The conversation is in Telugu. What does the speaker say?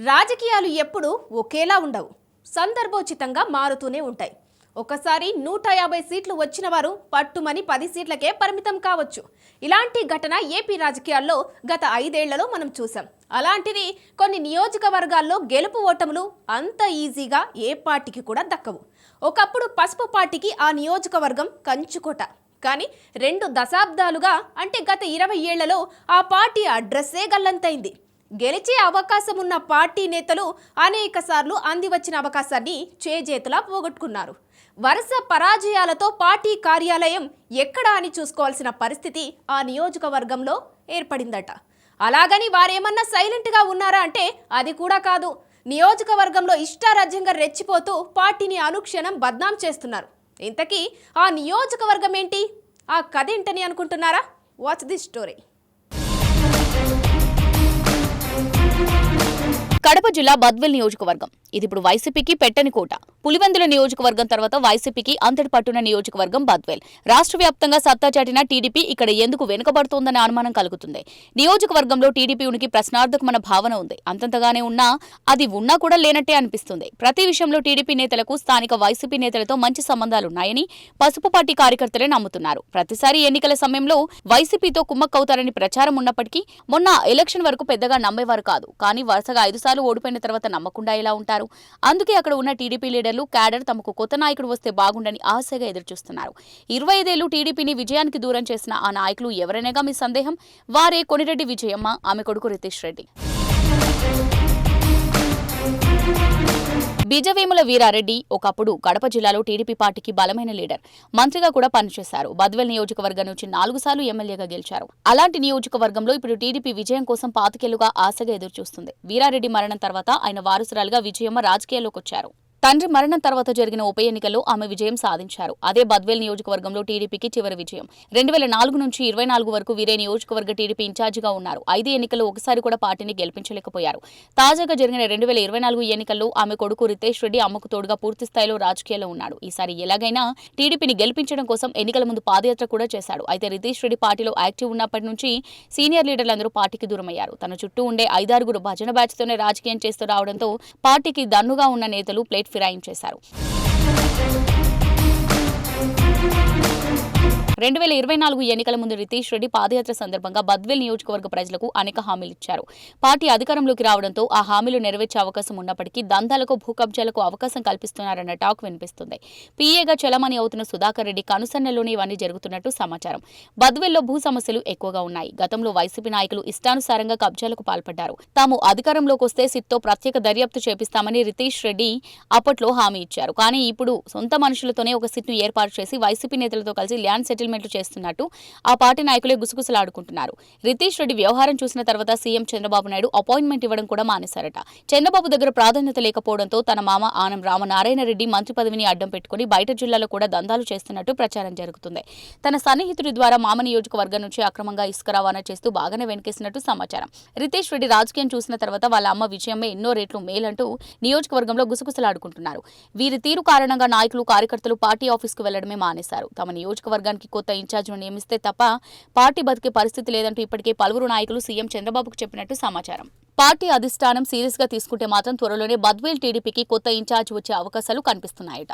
రాజకీయాలు ఎప్పుడూ ఒకేలా ఉండవు. సందర్భోచితంగా మారుతూనే ఉంటాయి. ఒకసారి 150 సీట్లు వచ్చిన వారు పట్టుమని 10 సీట్లకే పరిమితం కావచ్చు. ఇలాంటి ఘటన ఏపీ రాజకీయాల్లో గత 5 ఏళ్లలో మనం చూసాం. అలాంటిది కొన్ని నియోజకవర్గాల్లో గెలుపు ఓటములు అంత ఈజీగా ఏ పార్టీకి కూడా దక్కవు. ఒకప్పుడు పసుపు పార్టీకి ఆ నియోజకవర్గం కంచుకోట. కానీ 2 దశాబ్దాలుగా అంటే గత 20 ఏళ్లలో ఆ పార్టీ అడ్రస్సే గల్లంతైంది. గెలిచే అవకాశం ఉన్న పార్టీ నేతలు అనేక సార్లు అందివచ్చిన అవకాశాన్ని చేజేతులా పోగొట్టుకున్నారు. వరుస పరాజయాలతో పార్టీ కార్యాలయం ఎక్కడా అని చూసుకోవాల్సిన పరిస్థితి ఆ నియోజకవర్గంలో ఏర్పడిందట. అలాగని వారేమన్నా సైలెంట్గా ఉన్నారా అంటే అది కూడా కాదు. నియోజకవర్గంలో ఇష్టారాజ్యంగా రెచ్చిపోతూ పార్టీని అనుక్షణం బద్నాం చేస్తున్నారు. ఇంతకీ ఆ నియోజకవర్గం ఏంటి, ఆ కథ ఏంటని అనుకుంటున్నారా? Watch this story. కడప జిల్లా బద్వేల్ నియోజకవర్గం. ఇది ఇప్పుడు వైసీపీకి పెట్టని కోట. పులివెందుల నియోజకవర్గం తర్వాత వైసీపీకి అంతటి పట్టున్న నియోజకవర్గం బద్వేల్. రాష్ట్ర వ్యాప్తంగా సత్తా చాటిన టీడీపీ ఇక్కడ ఎందుకు వెనుకబడుతోందనే అనుమానం కలుగుతుంది. నియోజకవర్గంలో టీడీపీ ఉనికి ప్రశ్నార్థకమైన భావన ఉంది. అంతంతగానే ఉన్నా అది ఉన్నా కూడా లేనట్టే అనిపిస్తుంది. ప్రతి విషయంలో టీడీపీ నేతలకు స్థానిక వైసీపీ నేతలతో మంచి సంబంధాలున్నాయని పసుపు పార్టీ కార్యకర్తలే నమ్ముతున్నారు. ప్రతిసారి ఎన్నికల సమయంలో వైసీపీతో కుమ్మక్కవుతారని ప్రచారం ఉన్నప్పటికీ మొన్న ఎలక్షన్ వరకు పెద్దగా నమ్మేవారు కాదు. కానీ వరుసగా 5 సార్లు ఓడిపోయిన తర్వాత నమ్మకుండా ఎలా ఉంటారు? అందుకే అక్కడ ఉన్న టీడీపీ లీడర్లు, క్యాడర్ తమకు కొత్త నాయకుడు వస్తే బాగుండని ఆశగా ఎదురుచూస్తున్నారు. 25 ఏళ్లు టీడీపీని విజయానికి దూరం చేసిన ఆ నాయకులు ఎవరైనాగా మీ సందేహం? వారే కొనిరెడ్డి విజయమ్మ, ఆమె కొడుకు రితీష్ రెడ్డి. బిజవేముల వీరారెడ్డి ఒకప్పుడు కడప జిల్లాలో టీడీపీ పార్టీకి బలమైన లీడర్. మంత్రిగా కూడా పనిచేశారు. బద్వేల్ నియోజకవర్గం నుంచి 4 సార్లు ఎమ్మెల్యేగా గెలిచారు. అలాంటి నియోజకవర్గంలో ఇప్పుడు టీడీపీ విజయం కోసం పాతికేళ్లుగా ఆశగా ఎదురుచూస్తుంది. వీరారెడ్డి మరణం తర్వాత ఆయన వారసురాలుగా విజయమ్మ రాజకీయాల్లోకి వచ్చారు. తండ్రి మరణం తర్వాత జరిగిన ఉప ఎన్నికల్లో ఆమె విజయం సాధించారు. అదే బద్వేల్ నియోజకవర్గంలో టీడీపీకి చివరి విజయం. 2004 నుంచి 24 వరకు వీరే నియోజకవర్గ టీడీపీ ఇన్ఛార్జిగా ఉన్నారు. 5 ఎన్నికల్లో ఒకసారి కూడా పార్టీని గెలిపించలేకపోయారు. తాజాగా జరిగిన 2024 ఎన్నికల్లో ఆమె కొడుకు రితీష్ రెడ్డి అమ్మకు తోడుగా పూర్తి స్థాయిలో రాజకీయాల్లో ఉన్నాడు. ఈసారి ఎలాగైనా టీడీపీని గెలిపించడం కోసం ఎన్నికల ముందు పాదయాత్ర కూడా చేశాడు. అయితే రితీష్ రెడ్డి పార్టీలో యాక్టివ్ ఉన్నప్పటి నుంచి సీనియర్ లీడర్లందరూ పార్టీకి దూరమయ్యారు. తన చుట్టూ ఉండే 5-6 భజన బ్యాచ్తోనే రాజకీయం చేస్తూ రావడంతో పార్టీకి దన్నుగా ఉన్న నేతలు ప్లేట్ ఫిరాయించేశారు. 2024 ఎన్నికల ముందు రితీష్ రెడ్డి పాదయాత్ర సందర్భంగా బద్వేల్ నియోజకవర్గ ప్రజలకు అనేక హామీలిచ్చారు. పార్టీ అధికారంలోకి రావడంతో ఆ హామీలు నెరవేర్చే అవకాశం ఉన్నప్పటికీ దందాలకు, భూ కబ్జాలకు అవకాశం కల్పిస్తున్నారన్న టాక్ వినిపిస్తుంది. పీఏగా చలమణి అవుతున్న సుధాకర్ రెడ్డి కనుసన్నెల్లోనే ఇవన్నీ జరుగుతున్నట్టు సమాచారం. బద్వేల్లో భూ సమస్యలు ఎక్కువగా ఉన్నాయి. గతంలో వైసీపీ నాయకులు ఇష్టానుసారంగా కబ్జాలకు పాల్పడ్డారు. తాము అధికారంలోకి వస్తే సిట్తో ప్రత్యేక దర్యాప్తు చేపిస్తామని రితీష్ రెడ్డి అప్పట్లో హామీ ఇచ్చారు. కానీ ఇప్పుడు సొంత మనుషులతోనే ఒక సిట్ను ఏర్పాటు చేసి వైసీపీ నేతలతో కలిసి ల్యాండ్ సెటిల్మెంట్లు చేస్తున్నట్టు ఆ పార్టీ నాయకులే గుసగుసలాడుకుంటున్నారు. రితీష్ రెడ్డి వ్యవహారం చూసిన తర్వాత సీఎం చంద్రబాబు నాయుడు అపాయింట్మెంట్ ఇవ్వడం కూడా మానేశారట. చంద్రబాబు దగ్గర ప్రాధాన్యత లేకపోవడంతో తన మామ ఆనం రామనారాయణ రెడ్డి మంత్రి పదవిని అడ్డం పెట్టుకుని బయట జిల్లాలో కూడా దందాలు చేస్తున్నట్టు ప్రచారం జరుగుతుంది. తన సన్నిహితుడి ద్వారా మామ నియోజకవర్గం నుంచి అక్రమంగా ఇసుక రవాణా చేస్తూ బాగానే వెనకేసినట్టు సమాచారం. రితీష్ రెడ్డి రాజకీయం చూసిన తర్వాత వాళ్ళ అమ్మ విజయమ్మే ఎన్నో రేట్లు మేలంటూ నియోజకవర్గంలో గుసగుసలాడుకుంటున్నారు. వీరి తీరు కారణంగా నాయకులు, కార్యకర్తలు పార్టీ ఆఫీస్కు వెళ్లడమే మానేశారు. తమ నియోజకవర్గానికి కొత్త ఇన్ఛార్జిను నియమిస్తే తప్ప పార్టీ బతికే పరిస్థితి లేదంటూ ఇప్పటికే పలువురు నాయకులు సీఎం చంద్రబాబుకు చెప్పినట్టు సమాచారం. పార్టీ అధిష్టానం సీరియస్ గా తీసుకుంటే మాత్రం త్వరలోనే బద్వేల్ టీడీపీకి కొత్త ఇన్ఛార్జ్ వచ్చే అవకాశాలు కనిపిస్తున్నాయట.